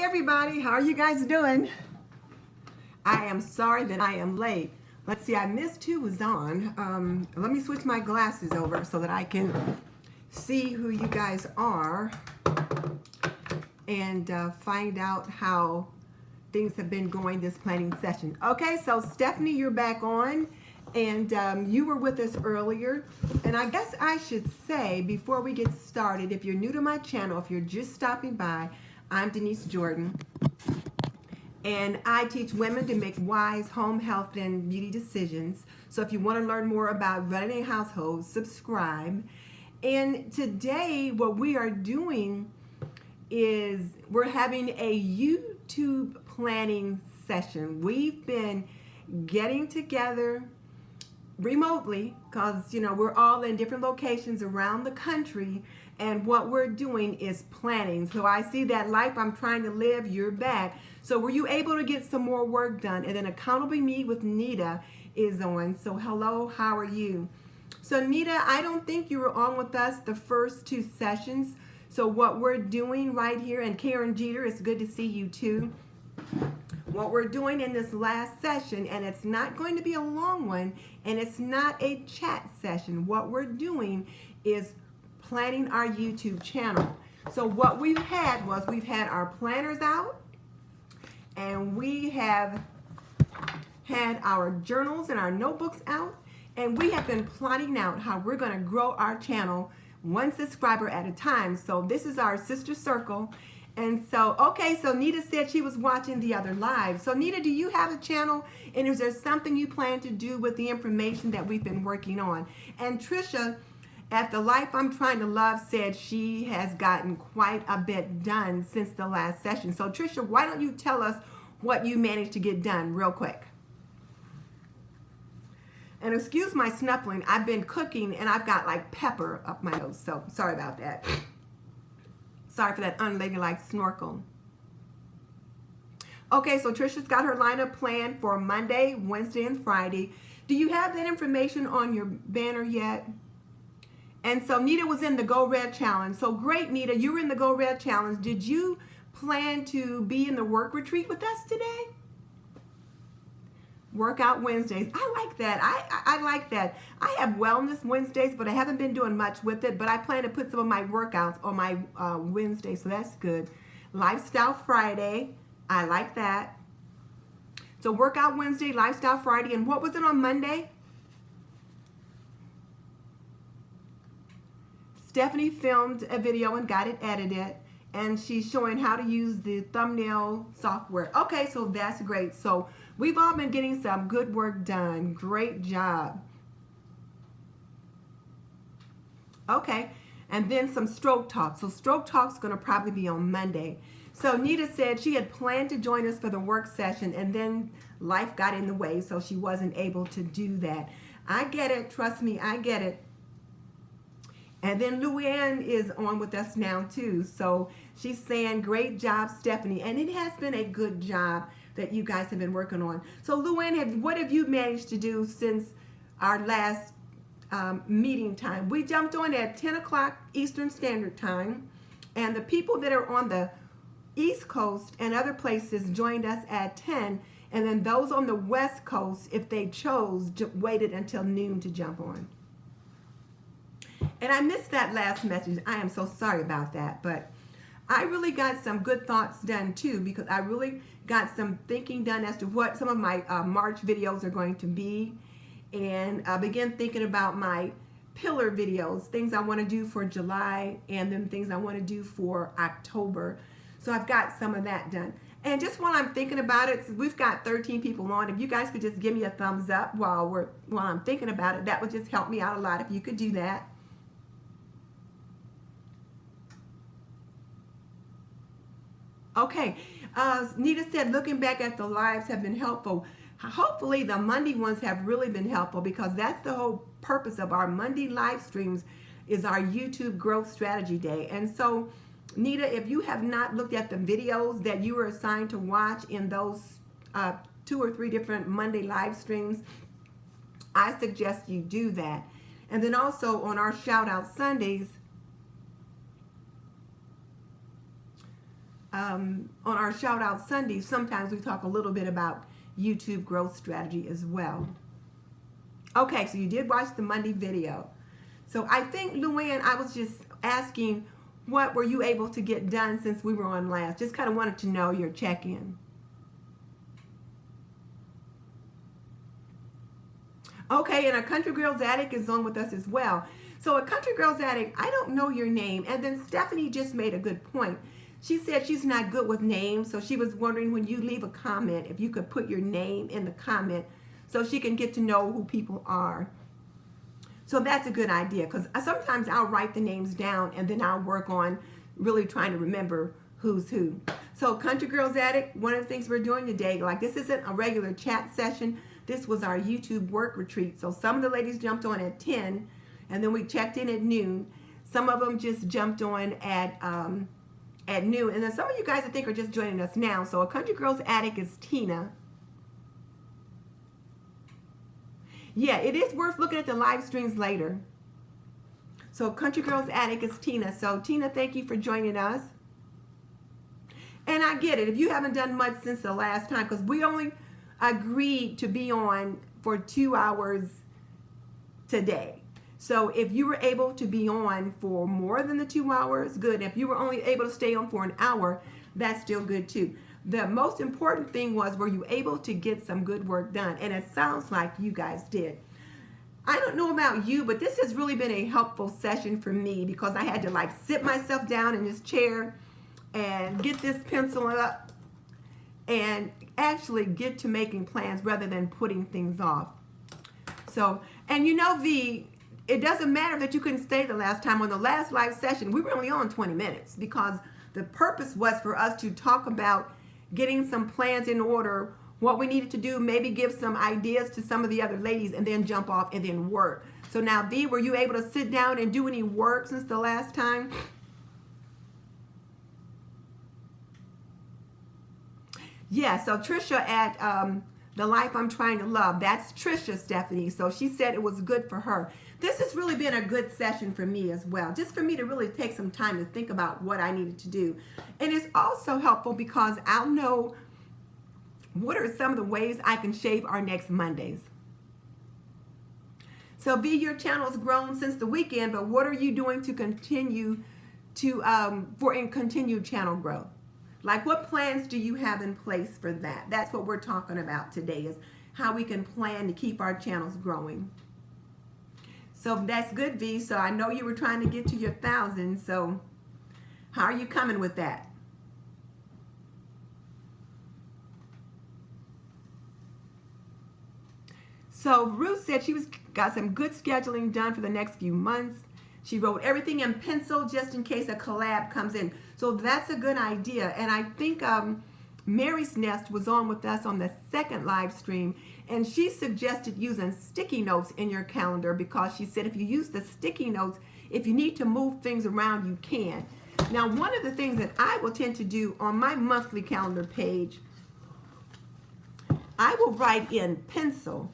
everybody, how are you guys doing? I am sorry that I am late. Let's see, I missed who was on. Let me switch my glasses over so that I can see who you guys are and find out how things have been going this planning session. Okay, so Stephanie, you're back on, and you were with us earlier. And I guess I should say, before we get started, if you're new to my channel, if you're just stopping by, I'm Denise Jordan, and I teach women to make wise home health and beauty decisions. So if you want to learn more about running a household, subscribe. And today what we are doing is we're having a YouTube planning session. We've been getting together remotely because, you know, we're all in different locations around the country, and what we're doing is planning. So I see that Life I'm Trying to Live, you're back. So were you able to get some more work done? And then Accountable Me with Nita is on. So hello, how are you? So Nita, I don't think you were on with us the first two sessions. So what we're doing right here, and Karen Jeter, it's good to see you too. What we're doing in this last session, and it's not going to be a long one, and it's not a chat session. What we're doing is planning our YouTube channel. So what we've had was we've had our planners out, and we have had our journals and our notebooks out, and we have been plotting out how we're going to grow our channel one subscriber at a time. So this is our sister circle. And so, okay, so Nita said she was watching the other live. So Nita, do you have a channel? And is there something you plan to do with the information that we've been working on? And Trisha at the Life I'm Trying to Love said she has gotten quite a bit done since the last session. So Trisha, why don't you tell us what you managed to get done real quick? And excuse my snuffling, I've been cooking and I've got like pepper up my nose, so sorry about that. Sorry for that unladylike snorkel. Okay, so Trisha's got her lineup planned for Monday, Wednesday, and Friday. Do you have that information on your banner yet? And so Nita was in the Go Red Challenge. So great, Nita, you were in the Go Red Challenge. Did you plan to be in the work retreat with us today? Workout Wednesdays. I like that. I like that. I have Wellness Wednesdays, but I haven't been doing much with it. But I plan to put some of my workouts on my Wednesday, so that's good. Lifestyle Friday. I like that. So Workout Wednesday, Lifestyle Friday. And what was it on Monday? Stephanie filmed a video and got it edited. And she's showing how to use the thumbnail software. Okay, so that's great. So we've all been getting some good work done. Great job. Okay, and then some stroke talk. So stroke talk's going to probably be on Monday. So Nita said she had planned to join us for the work session, and then life got in the way, so she wasn't able to do that. I get it. Trust me, I get it. And then Luann is on with us now too. So she's saying, great job, Stephanie. And it has been a good job that you guys have been working on. So Luann, what have you managed to do since our last meeting time? We jumped on at 10 o'clock Eastern Standard Time. And the people that are on the East Coast and other places joined us at 10. And then those on the West Coast, if they chose, waited until noon to jump on. And I missed that last message. I am so sorry about that. But I really got some good thoughts done too, because I really got some thinking done as to what some of my March videos are going to be. And I began thinking about my pillar videos, things I want to do for July, and then things I want to do for October. So I've got some of that done. And just while I'm thinking about it, we've got 13 people on. If you guys could just give me a thumbs up while I'm thinking about it, that would just help me out a lot if you could do that. Okay, Nita said looking back at the lives have been helpful. Hopefully the Monday ones have really been helpful, because that's the whole purpose of our Monday live streams, is our YouTube growth strategy day. And so Nita, if you have not looked at the videos that you were assigned to watch in those 2 or 3 different Monday live streams, I suggest you do that. And then also on our shout out Sundays, on our shout out Sundays, sometimes we talk a little bit about YouTube growth strategy as well. Okay, so you did watch the Monday video. So I think, Luann, I was just asking, what were you able to get done since we were on last? Just kind of wanted to know your check-in. Okay, and a Country Girls Attic is on with us as well. So a Country Girls Attic, I don't know your name. And then Stephanie just made a good point. She said she's not good with names, so she was wondering when you leave a comment, if you could put your name in the comment so she can get to know who people are. So that's a good idea, because sometimes I'll write the names down and then I'll work on really trying to remember who's who. So Country Girls Attic, one of the things we're doing today, like this isn't a regular chat session. This was our YouTube work retreat. So some of the ladies jumped on at 10, and then we checked in at noon. Some of them just jumped on at noon. And then some of you guys I think are just joining us now. So a Country Girls Attic is Tina. Yeah, it is worth looking at the live streams later. So Country Girls Attic is Tina. So Tina, thank you for joining us. And I get it, if you haven't done much since the last time, because we only agreed to be on for 2 hours today. So if you were able to be on for more than the 2 hours, good. If you were only able to stay on for an hour, that's still good too. The most important thing was, were you able to get some good work done? And it sounds like you guys did. I don't know about you, but this has really been a helpful session for me, because I had to like sit myself down in this chair and get this pencil up and actually get to making plans rather than putting things off. So, and you know, it doesn't matter that you couldn't stay the last time. On the last live session, we were only on 20 minutes because the purpose was for us to talk about getting some plans in order, what we needed to do, maybe give some ideas to some of the other ladies, and then jump off and then work. So now, V, were you able to sit down and do any work since the last time? Yeah, so Trisha at The Life I'm Trying to Love, that's Trisha, Stephanie. So she said it was good for her. This has really been a good session for me as well, just for me to really take some time to think about what I needed to do. And it's also helpful because I'll know what are some of the ways I can shape our next Mondays. So V, your channel has grown since the weekend, but what are you doing to continue to, for continued channel growth? Like, what plans do you have in place for that? That's what we're talking about today, is how we can plan to keep our channels growing. So that's good, V. So I know you were trying to get to your 1,000. So how are you coming with that? So Ruth said she got some good scheduling done for the next few months. She wrote everything in pencil just in case a collab comes in. So that's a good idea. And I think Mary's Nest was on with us on the second live stream, and she suggested using sticky notes in your calendar, because she said if you use the sticky notes, if you need to move things around, you can. Now, one of the things that I will tend to do on my monthly calendar page, I will write in pencil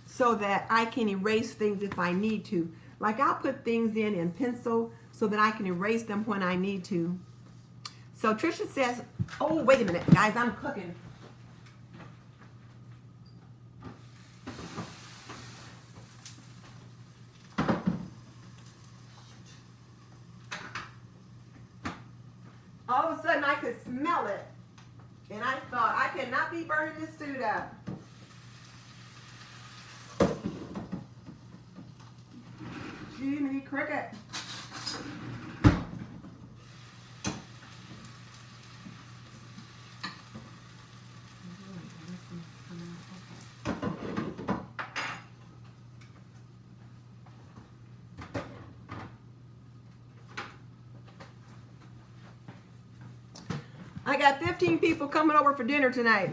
so that I can erase things if I need to. Like, I'll put things in pencil so that I can erase them when I need to. So Trisha says, oh, wait a minute, guys, I'm cooking. All of a sudden, I could smell it. And I thought, I cannot be burning this food up. Jiminy Cricket. I got 15 people coming over for dinner tonight.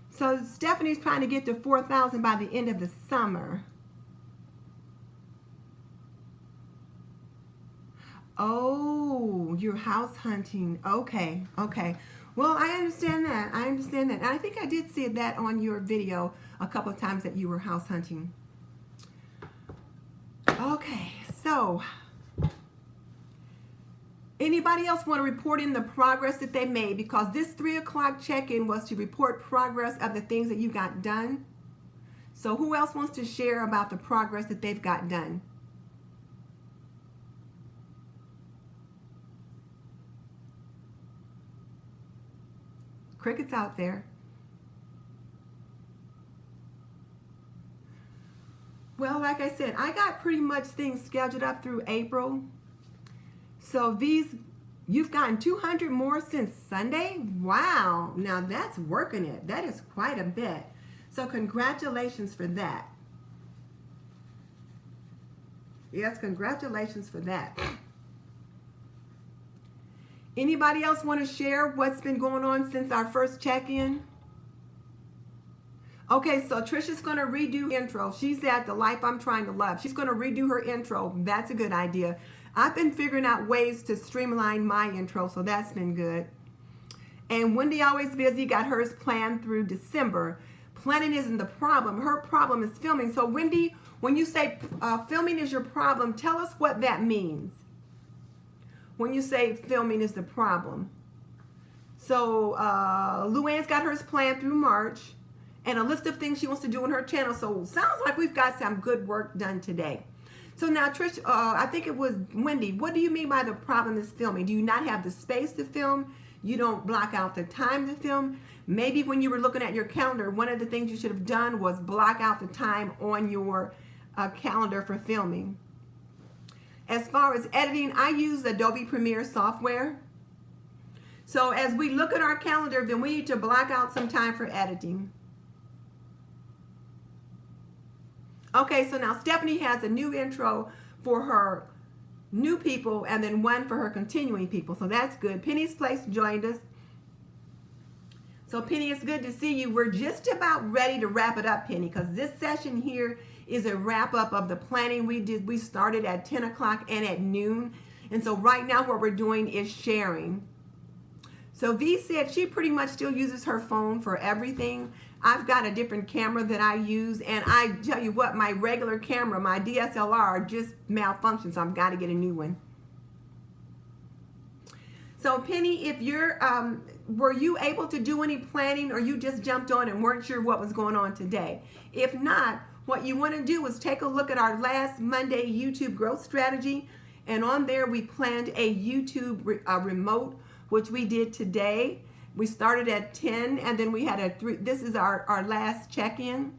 So Stephanie's trying to get to 4,000 by the end of the summer. Oh, you're house hunting. Okay, okay. Well, I understand that. I understand that. And I think I did see that on your video a couple of times, that you were house hunting. Okay, so Anybody else want to report in the progress that they made? Because this 3 o'clock check-in was to report progress of the things that you got done. So who else wants to share about the progress that they've got done? Crickets out there. Well, like I said, I got pretty much things scheduled up through April. So you've gotten 200 more since Sunday? Wow, now that's working it. That is quite a bit. So congratulations for that. Yes, congratulations for that. Anybody else want to share what's been going on since our first check-in? Okay, so Trisha's going to redo intro. She's at the Life I'm Trying to Love. She's going to redo her intro. That's a good idea. I've been figuring out ways to streamline my intro, so that's been good. And Wendy Always Busy got hers planned through December. Planning isn't the problem. Her problem is filming. So Wendy, when you say filming is your problem, tell us what that means. When you say filming is the problem. So Luann's got hers planned through March and a list of things she wants to do on her channel. So sounds like we've got some good work done today. So now, Trish, I think it was Wendy. What do you mean by the problem is filming? Do you not have the space to film? You don't block out the time to film? Maybe when you were looking at your calendar, one of the things you should have done was block out the time on your calendar for filming. As far as editing, I use Adobe Premiere software. So as we look at our calendar, then we need to block out some time for editing. Okay, so now Stephanie has a new intro for her new people and then one for her continuing people. So that's good. Penny's Place joined us. So Penny, it's good to see you. We're just about ready to wrap it up, Penny, because this session here is a wrap up of the planning we did. We started at 10 o'clock and at noon. And so right now what we're doing is sharing. So V said she pretty much still uses her phone for everything. I've got a different camera that I use, and I tell you what, my regular camera, my DSLR, just malfunctioned, so I've got to get a new one. So Penny, if you're, were you able to do any planning, or you just jumped on and weren't sure what was going on today? If not, what you want to do is take a look at our last Monday YouTube growth strategy, and on there we planned a YouTube remote, which we did today. We started at 10 and then we had this is our last check-in.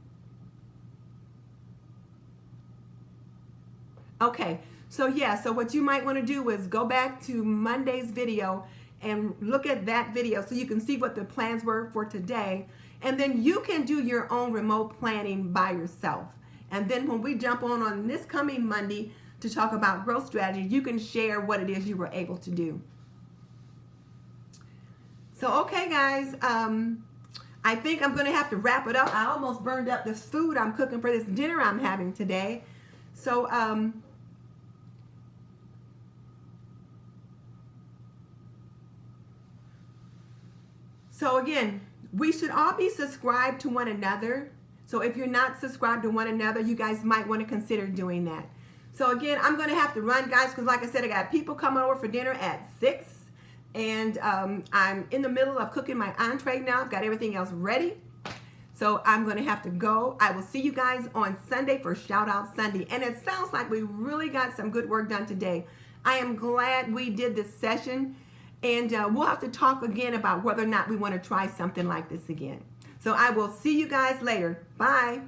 Okay, so yeah, so what you might want to do is go back to Monday's video and look at that video so you can see what the plans were for today. And then you can do your own remote planning by yourself. And then when we jump on this coming Monday to talk about growth strategy, you can share what it is you were able to do. So, okay, guys, I think I'm going to have to wrap it up. I almost burned up this food I'm cooking for this dinner I'm having today. So, again, we should all be subscribed to one another. So if you're not subscribed to one another, you guys might want to consider doing that. So again, I'm going to have to run, guys, because like I said, I got people coming over for dinner at 6. And I'm in the middle of cooking my entree now. I've got everything else ready. So I'm going to have to go. I will see you guys on Sunday for Shout Out Sunday. And it sounds like we really got some good work done today. I am glad we did this session. And we'll have to talk again about whether or not we want to try something like this again. So I will see you guys later. Bye.